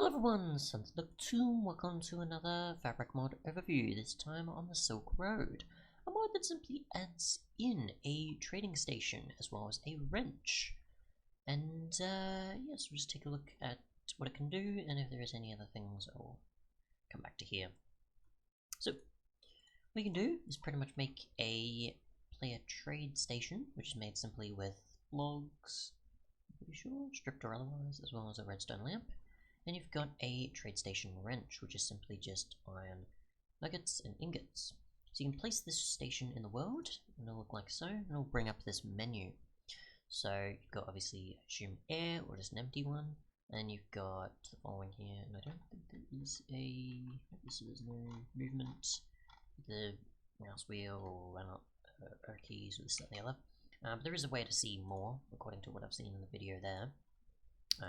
Hello everyone, Look2, welcome to another fabric mod overview, this time on the Silk Road. A mod that simply adds in a trading station as well as a wrench. And yes, we'll just take a look at what it can do, and if there is any other things I'll come back to here. So, what you can do is pretty much make a player trade station, which is made simply with logs, I'm pretty sure, stripped or otherwise, as well as a redstone lamp. And you've got a Tradestation Wrench, which is simply just iron nuggets and ingots. So you can place this station in the world, and it'll look like so, and it'll bring up this menu. So you've got obviously, I assume, air, or just an empty one, and you've got the following here, and I don't think there is no movement, the mouse wheel, or run up R keys, or this and the other. But there is a way to see more, according to what I've seen in the video there.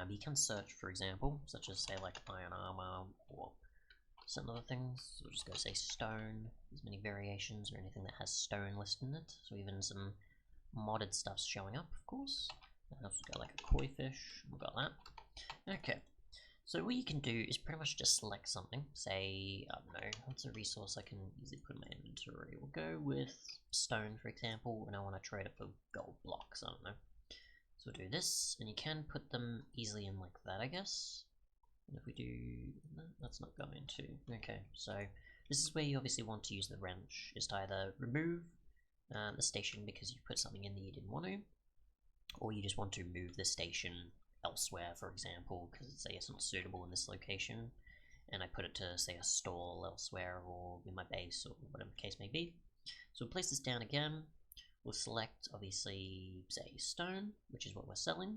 You can search, for example, such as say like iron armor or some other things. So we'll just go say stone. There's many variations or anything that has stone listed in it. So even some modded stuff's showing up, of course. We've got like a koi fish. We've got that. Okay. So what you can do is pretty much just select something. Say, I don't know, what's a resource I can easily put in my inventory? We'll go with stone, for example, and I want to trade it for gold blocks. I don't know. So we'll do this, and you can put them easily in like that, I guess. And if we do, no, that's not going to. Okay, so this is where you obviously want to use the wrench, is to either remove the station because you put something in that you didn't want to, or you just want to move the station elsewhere, for example, because say it's not suitable in this location, and I put it to say a stall elsewhere, or in my base, or whatever the case may be. So we'll place this down again. We'll select, obviously, say stone, which is what we're selling,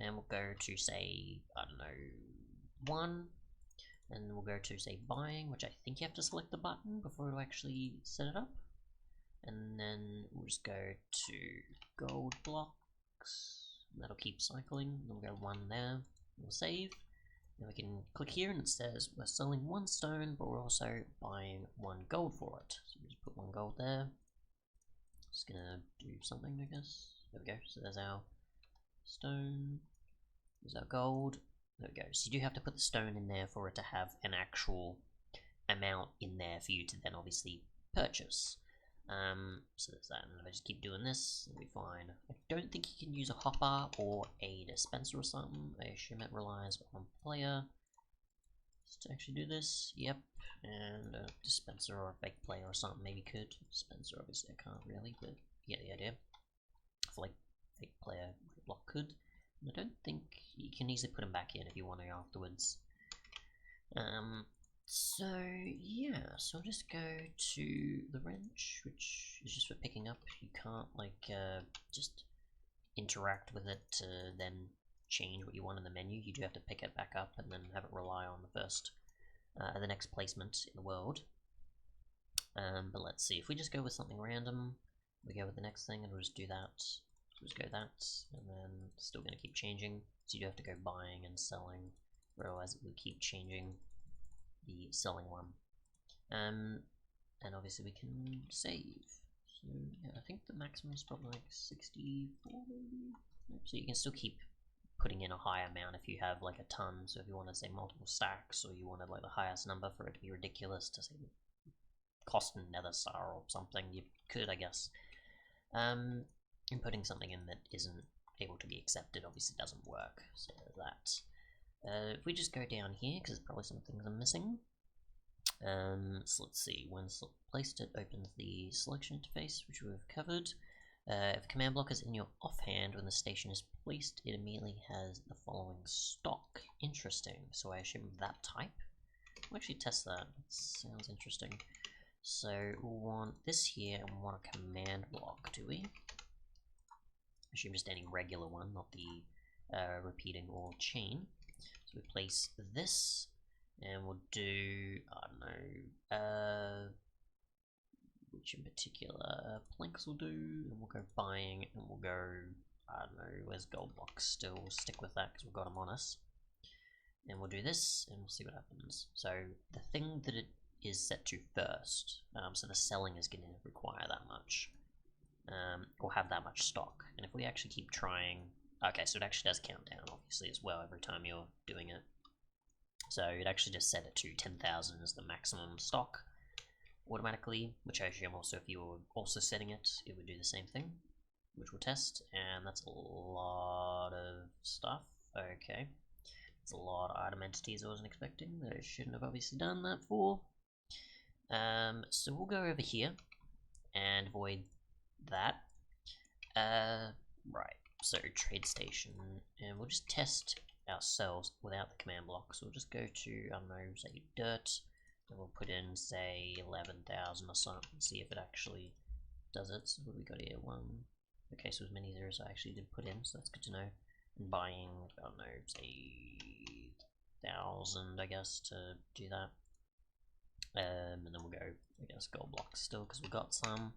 and we'll go to, say, I don't know, 1, and we'll go to, say, buying, which I think you have to select the button before it'll actually set it up, and then we'll just go to gold blocks, that'll keep cycling, and we'll go 1 there, we'll save, and we can click here, and it says we're selling 1 stone, but we're also buying 1 gold for it, so we just put 1 gold there. Just gonna do something, I guess. There we go. So there's our stone. There's our gold. There we go. So you do have to put the stone in there for it to have an actual amount in there for you to then obviously purchase. So there's that. And if I just keep doing this, it'll be fine. I don't think you can use a hopper or a dispenser or something. I assume it relies on player to actually do this. Yep. And a dispenser or a fake player or something maybe could. Dispenser obviously I can't really, but you get the idea. For like fake player block could. And I don't think you can easily put them back in if you want to afterwards. So yeah, so I'll just go to the wrench, which is just for picking up. You can't like just interact with it to then change what you want in the menu. You do have to pick it back up and then have it rely on the first the next placement in the world. But let's see, if we just go with something random, we go with the next thing and we'll just do that. We'll just go that, and then still going to keep changing. So you do have to go buying and selling, otherwise it will keep changing the selling one. And obviously we can save. So yeah, I think the maximum is probably like 64 maybe. So you can still keep putting in a high amount if you have like a ton. So if you want to say multiple stacks, or you wanted like the highest number for it to be ridiculous, to say cost in nether star or something, you could, I guess. And putting something in that isn't able to be accepted obviously doesn't work. So that. If we just go down here, because there's probably some things I'm missing. So let's see, when placed it opens the selection interface, which we've covered. If the command block is in your offhand when the station is placed, it immediately has the following stock. Interesting. So I assume that type. We'll actually test that. That sounds interesting. So we'll want this here, and we'll want a command block, do we? I assume just any regular one, not the repeating or chain. So we place this, and we'll do, I don't know, which in particular planks will do, and we'll go buying, and we'll go, I don't know, where's gold blocks still, we'll stick with that because we've got them on us, and we'll do this, and we'll see what happens. So the thing that it is set to first, so the selling is going to require that much, or have that much stock, and if we actually keep trying, okay, so it actually does count down obviously as well every time you're doing it. So it actually just set it to 10,000 as the maximum stock automatically, which actually I'm also, if you were also setting it, it would do the same thing, which we'll test. And that's a lot of stuff. Okay, it's a lot of item entities I wasn't expecting that I shouldn't have obviously done that for. So we'll go over here and void that. Right, so Tradestation, and we'll just test ourselves without the command block. So we'll just go to, I don't know, say dirt, and we'll put in, say, 11,000 or something, and see if it actually does it. So what do we got here? One. Okay, so as many zeros I actually did put in, so that's good to know. And buying, I don't know, say 1,000, I guess, to do that. And then we'll go, I guess, gold blocks still, because we've got some.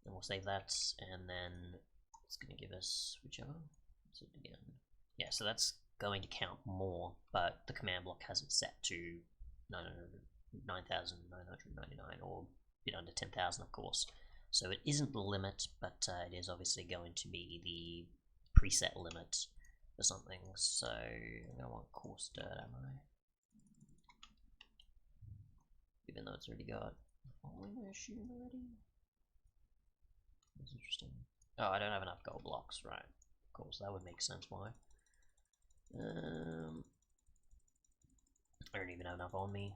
And we'll save that, and then it's going to give us whichever. So again, yeah, so that's going to count more, but the command block has it set to 9,999, or a bit under 10,000, of course. So it isn't the limit, but it is obviously going to be the preset limit for something. So I'm going to want coarse dirt, am I? Even though it's already got following machine already. That's interesting. Oh, I don't have enough gold blocks, right? Of course, that would make sense why. I don't even have enough on me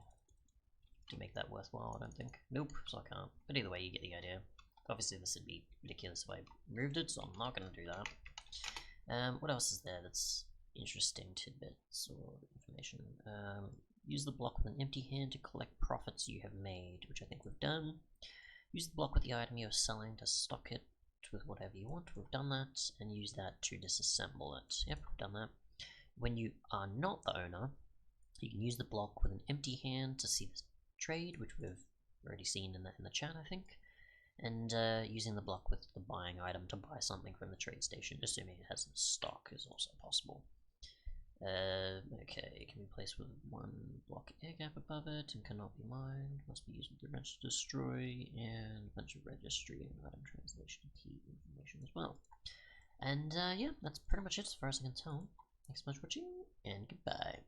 to make that worthwhile, I don't think. Nope, so I can't. But either way, you get the idea. Obviously, this would be ridiculous if I removed it, so I'm not going to do that. What else is there that's interesting tidbits or information? Use the block with an empty hand to collect profits you have made, which I think we've done. Use the block with the item you're selling to stock it with whatever you want. We've done that, and use that to disassemble it. Yep, we've done that. When you are not the owner, you can use the block with an empty hand to see the trade, which we've already seen in the chat, I think. And using the block with the buying item to buy something from the trade station, assuming it has the stock, is also possible. Okay, it can be placed with one block air gap above it and cannot be mined. Must be used with the wrench to destroy, and a bunch of registry and item translation key information as well. And yeah, that's pretty much it as far as I can tell. Thanks so much for watching, and goodbye.